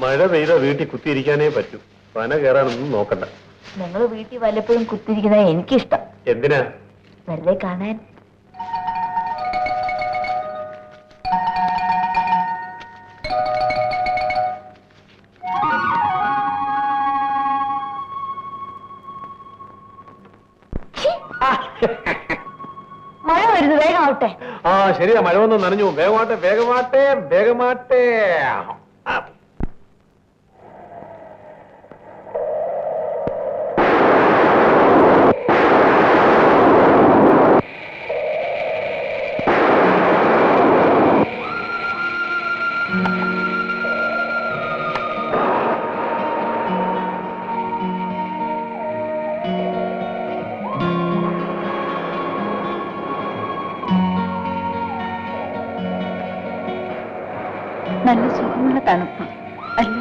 മഴ പെയ്ത വീട്ടിൽ കുത്തിയിരിക്കാനേ പറ്റൂ. പന കയറാനൊന്നും നോക്കണ്ട. നിങ്ങൾ വീട്ടിൽ വല്ലപ്പോഴും കുത്തിരിക്കുന്നത് എനിക്കിഷ്ടം. എന്തിനാ? വെറുതെ കാണാൻ. മഴ വരുന്നു, വേഗം ആവട്ടെ. ആ ശരിയാ, മഴ വന്ന് നനഞ്ഞു. വേഗമാട്ടെ വേഗമാട്ടെ വേഗമാട്ടെ. നല്ല സുഖമുള്ള തണുപ്പ് അല്ലേ?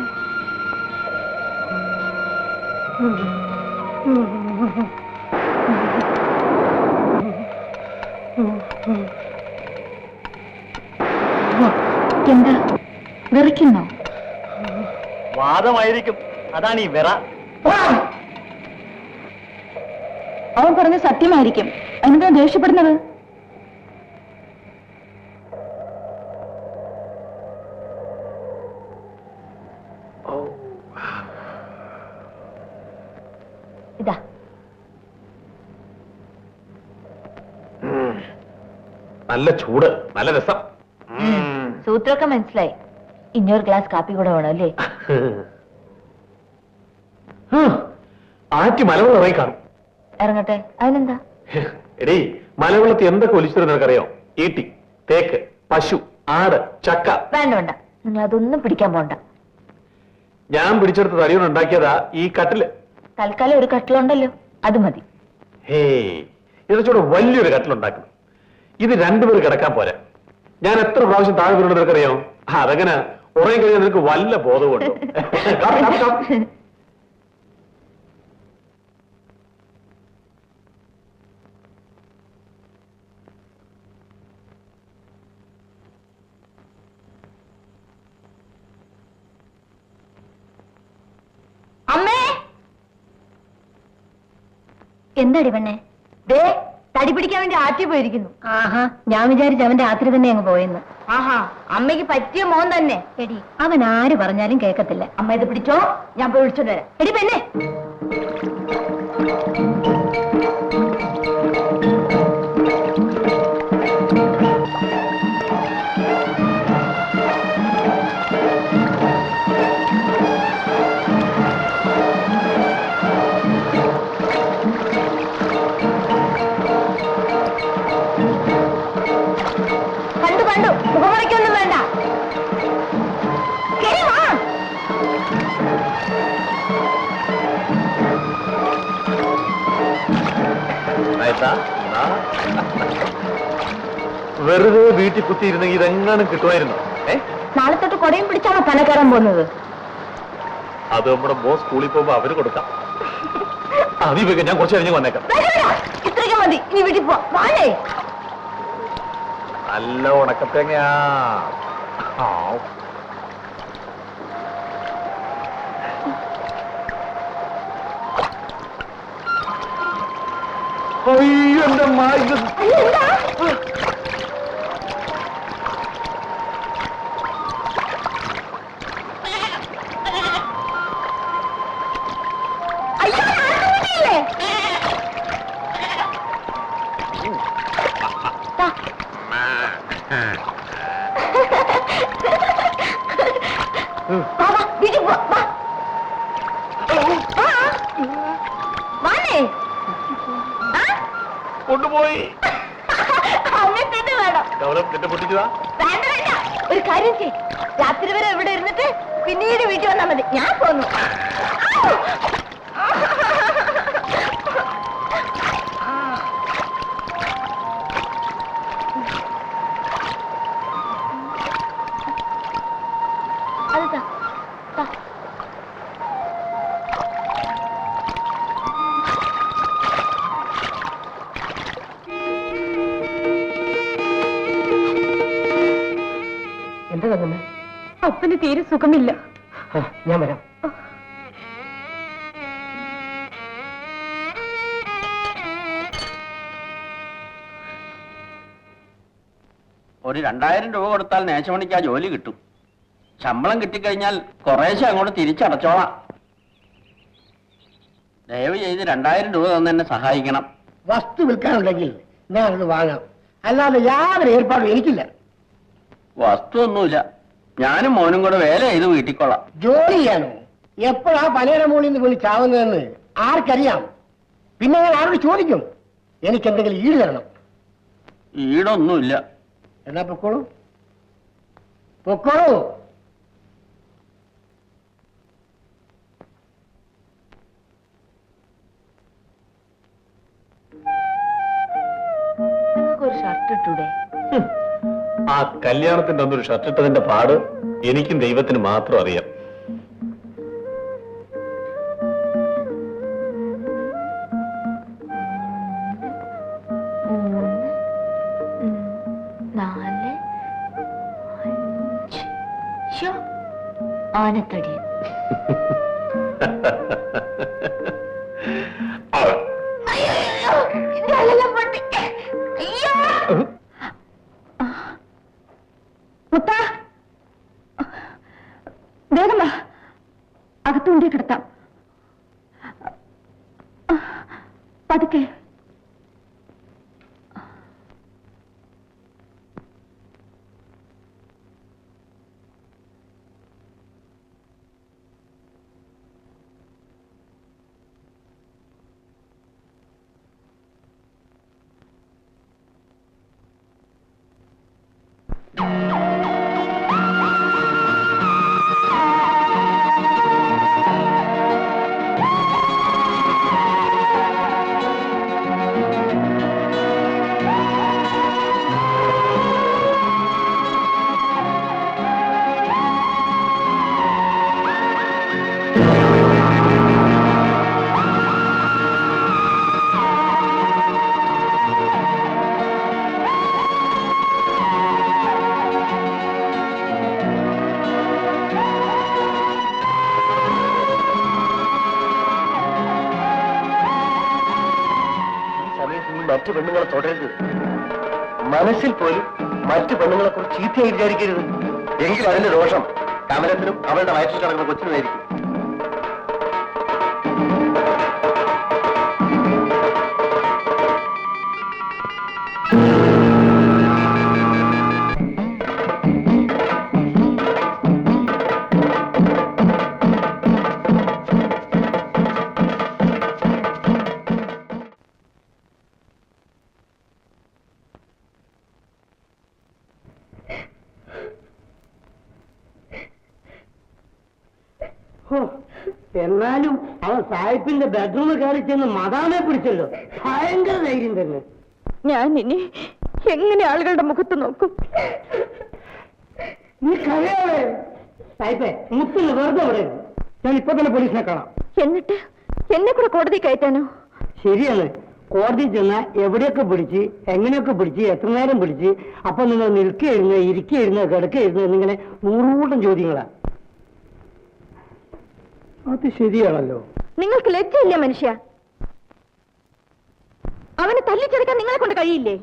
എന്താ വിറയ്ക്കുന്നോ? വാദമായിരിക്കും, അതാണ് ഈ വിറ. അവൻ പറഞ്ഞ സത്യമായിരിക്കും. അതിനെന്താ ദേഷ്യപ്പെടുന്നത്? ഇതാ നല്ല ചൂട്, നല്ല രസം. സൂത്രമൊക്കെ മനസ്സിലായി. ഇനിയൊരു ഗ്ലാസ് കാപ്പി കൂടെ വേണം അല്ലേ? ആറ്റി മലവെള്ളം ഇറങ്ങി കാണും. ഇറങ്ങട്ടെ, അതിനെന്താ? എടീ, മലവെള്ളത്തിൽ എന്തൊക്കെ ഒലിച്ചിട്ട് നിനക്കറിയോ? ഈട്ടി, തേക്ക്, പശു, ആട്, ചക്ക. വേണ്ട വേണ്ട, നിങ്ങൾ അതൊന്നും പിടിക്കാൻ പോണ്ട. ഞാൻ പിടിച്ചെടുത്ത് തടിയോട് ഉണ്ടാക്കിയതാ ഈ കട്ടില്. തൽക്കാലം ഒരു കട്ടിലുണ്ടല്ലോ, അത് മതി. ഹേ, ഇതച്ചൂടെ വലിയൊരു കട്ടിലുണ്ടാക്കണം. ഇത് രണ്ടുപേർ കിടക്കാൻ പോരാ. ഞാൻ എത്ര പ്രാവശ്യം താഴെ വീണു നിനക്കറിയോ? അതെങ്ങനെ ഉറങ്ങി കഴിഞ്ഞാൽ നിനക്ക് വല്ല ബോധമുണ്ടോ? അമ്മേ, എന്താടി പെണ്ണെ? ദേ തടി പിടിക്കാൻ വേണ്ടി ആറ്റി പോയിരിക്കുന്നു. ആഹാ, ഞാൻ വിചാരിച്ചു അവന്റെ രാത്രി തന്നെ അങ്ങ് പോയെന്ന്. ആഹാ, അമ്മയ്ക്ക് പറ്റിയ മോൻ തന്നെ. എടി, അവൻ ആര് പറഞ്ഞാലും കേൾക്കത്തില്ല. അമ്മ ഇത് പിടിച്ചോ, ഞാൻ പോയി വിളിച്ചോണ്ട് വരാം. എടി പെണ്ണെ, കണ്ടു മുഖമടക്കൊന്നും വേണ്ട. വെറുതെ വീട്ടിൽ കുത്തിയിരുന്നെങ്കിൽ ഇതെങ്ങാനും കിട്ടുമായിരുന്നു. നാളെ തൊട്ട് കൊടയും പിടിച്ചാണോ പന കയറാൻ പോകുന്നത്? അത് നമ്മുടെ ബോസ് സ്കൂളിൽ പോകുമ്പോ അവര് കൊടുക്കാം. അതിപ്പോ ഞാൻ കുറച്ച് കഴിഞ്ഞ് വന്നേക്കാം. ഇത്രയ്ക്ക് മതി, ഇനി വീട്ടിൽ പോവാനേ. നല്ല ഉണക്കത്തേങ്ങയാ. അയ്യോ എന്റെ മായ. കൊണ്ടുപോയി പൊട്ടിച്ചതാ. ഒരു കാര്യം ചെയ്യ്, രാത്രി വരെ ഇവിടെ ഇരുന്നിട്ട് പിന്നീട് വീട്ടിൽ വന്നാൽ മതി. ഞാൻ പോന്നു. അതാ എന്താ തന്നെ? അപ്പന് തീരെ സുഖമില്ല. ഞാൻ വരാം. ഒരു 2000 രൂപ കൊടുത്താൽ നേശമണിക്ക് ആ ജോലി കിട്ടും. ശമ്പളം കിട്ടിക്കഴിഞ്ഞാൽ കുറേശ്ശെ അങ്ങോട്ട് തിരിച്ചടച്ചോളാം. ദയവ് ചെയ്ത് 2000 രൂപ തന്നെ എന്നെ സഹായിക്കണം. വസ്തു വിൽക്കാനുണ്ടെങ്കിൽ ഞാനത് വാങ്ങാം, അല്ലാതെ യാതൊരു ഏർപ്പാടും എനിക്കില്ല. വസ്തു ഒന്നുമില്ല, ഞാനും മോനും കൂടെ വേല ചെയ്ത് വീട്ടിക്കൊള്ളാം. ജോലി ചെയ്യാനോ? എപ്പോഴാ പനയുടെ മുകളിൽ നിന്ന് വീണ് ചാവുന്നതെന്ന് ആർക്കറിയാം? പിന്നെ ഞാൻ ആരോട് ചോദിക്കും? എനിക്ക് എന്തെങ്കിലും ഈട് തരണം. ഈടൊന്നുമില്ല. എന്നാ പൊക്കോളൂ, പൊക്കോളൂ. ഒരു ഷർട്ട് ഇട്ടൂടെ? ആ കല്യാണത്തിന്റെ അന്നൊരു ഷർട്ട് ഇട്ടതിന്റെ പാട് എനിക്കും ദൈവത്തിന് മാത്രം അറിയാം. ആനത്തടി. മുത്ത, വേഗം വാ, അകത്തുകൊണ്ടേ കിടത്താം. പതുക്കെ. മറ്റു പെണ്ണുങ്ങളെ തുടരുത്. മനസ്സിൽ പോലും മറ്റു പെണ്ണുങ്ങളെ കുറിച്ച് ചീത്തയായി വിചാരിക്കരുത്. എങ്കിൽ അതിന്റെ ദോഷം കമലത്തിനും അവളുടെ വയറ്റിൽ കിടക്കുന്ന കൊച്ചിനുമായിരിക്കും. എന്നാലും അവൻ സാഹിബിന്റെ ബെഡ്റൂമിൽ കയറി ചെന്ന് മദാമെ പിടിച്ചല്ലോ. ഭയങ്കര ധൈര്യം തന്നെ. ഞാൻ ഇനി എങ്ങനെ ആളുകളുടെ മുഖത്ത് നോക്കും? നീ കരയാവേ സാഹിബേ, മുത്തിന് വെറുതെ പറയരുത്. ഞാൻ ഇപ്പൊ തന്നെ പോലീസിനെ കാണാം. എന്നിട്ട് എന്നെ കൂടെ കോടതി കയറ്റാനോ? ശരിയാണ്, കോടതി ചെന്നാൽ എവിടെയൊക്കെ പിടിച്ച്, എങ്ങനെയൊക്കെ പിടിച്ച്, എത്ര നേരം പിടിച്ച്, അപ്പൊ നിങ്ങൾ നിൽക്കുകയായിരുന്നു, ഇരിക്കുകയായിരുന്നു, കിടക്കുകയായിരുന്നു എന്നിങ്ങനെ 100 കൂട്ടം ചോദ്യങ്ങളാ. അത് ശരിയാണല്ലോ. നിങ്ങൾക്ക് ലജ്ജയില്ല മനുഷ്യ? അവനെ തല്ലിച്ചെടുക്കാൻ നിങ്ങളെ കൊണ്ട് കഴിയില്ലേ?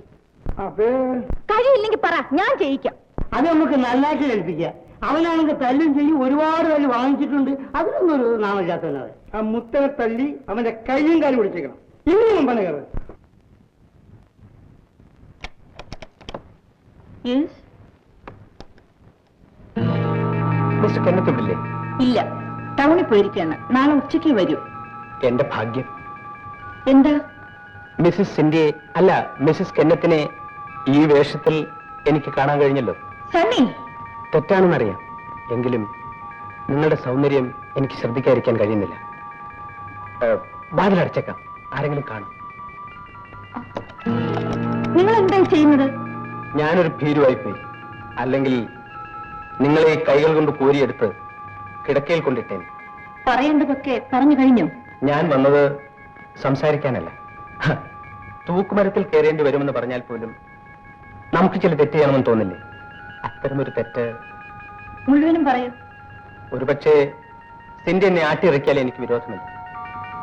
കഴിയില്ലെങ്കിൽ പറ, ഞാൻ ചെയ്യിക്കാം. അത് നമുക്ക് നന്നായിട്ട് കേൾപ്പിക്കാം. അവനാണെങ്കിൽ തല്ലും ചെയ്യും, ഒരുപാട് തല്ല് വാങ്ങിച്ചിട്ടുണ്ട്. അതിനൊന്നും ഒരു നാമില്ലാത്തവനാണ്. ആ മുത്തനെ തല്ലി അവന്റെ കയ്യും കാലും പിടിച്ചേക്കണം. ഇനിയും മുമ്പനെ കയറ്. മിസ്റ്റർ കെന്നത്തുണ്ടില്ലേ? ഇല്ല, ടൗണിൽ പോയിരിക്കാണ്. നാളെ ഉച്ചയ്ക്ക് വരൂ. എന്റെ ഭാഗ്യം. എന്താ? മിസ്സിസ് സിന്ധിയെ, അല്ല മിസ്സിസ് കെന്നത്തിനെ ഈ വേഷത്തിൽ എനിക്ക് കാണാൻ കഴിഞ്ഞല്ലോ. സണ്ണി, തെറ്റാണെന്നറിയാം, എങ്കിലും നിങ്ങളുടെ സൗന്ദര്യം എനിക്ക് ശ്രദ്ധിക്കാതിരിക്കാൻ കഴിയുന്നില്ല. വാതിലടച്ചേക്കാം, ആരെങ്കിലും കാണും. നിങ്ങൾ എന്തായി ചെയ്യുന്നത്? ഞാനൊരു ഭീരുവായി പോയി. അല്ലെങ്കിൽ നിങ്ങളെ ഈ കൈകൾ കൊണ്ട് കോരിയെടുത്ത് കിടക്കയിൽ കൊണ്ടിട്ടേൻ. പറയേണ്ടതൊക്കെ പറഞ്ഞു കഴിഞ്ഞു. ഞാൻ വന്നത് സംസാരിക്കാനല്ല. തൂക്കുമരത്തിൽ കയറേണ്ടി വരുമെന്ന് പറഞ്ഞാൽ പോലും നമുക്ക് ചില തെറ്റ് ചെയ്യണമെന്ന് തോന്നില്ലേ? അത്തരമൊരു തെറ്റ് മുഴുവനും പറയൂ. ഒരുപക്ഷെ സിന്റെ എന്നെ ആട്ടിയിറക്കിയാൽ എനിക്ക് വിരോധമില്ല.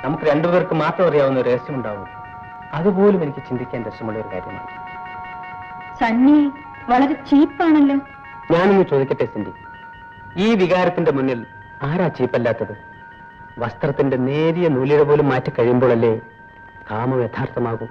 നമുക്ക് രണ്ടുപേർക്ക് മാത്രം അറിയാവുന്ന ഒരു രഹസ്യമുണ്ടാവും. അതുപോലും എനിക്ക് ചിന്തിക്കാൻ രസമുള്ള ഒരു കാര്യമാണ്. സണ്ണി വളരെ ചീപ്പാണല്ലോ. ഞാനൊന്ന് ചോദിക്കട്ടെ സിന്റി, ഈ വികാരത്തിന്റെ മുന്നിൽ ആരാ ചീപ്പല്ലാത്തത്? വസ്ത്രത്തിന്റെ നേരിയ നൂലിഴ പോലും മാറ്റി കഴിയുമ്പോഴല്ലേ കാമം യഥാർത്ഥമാകും.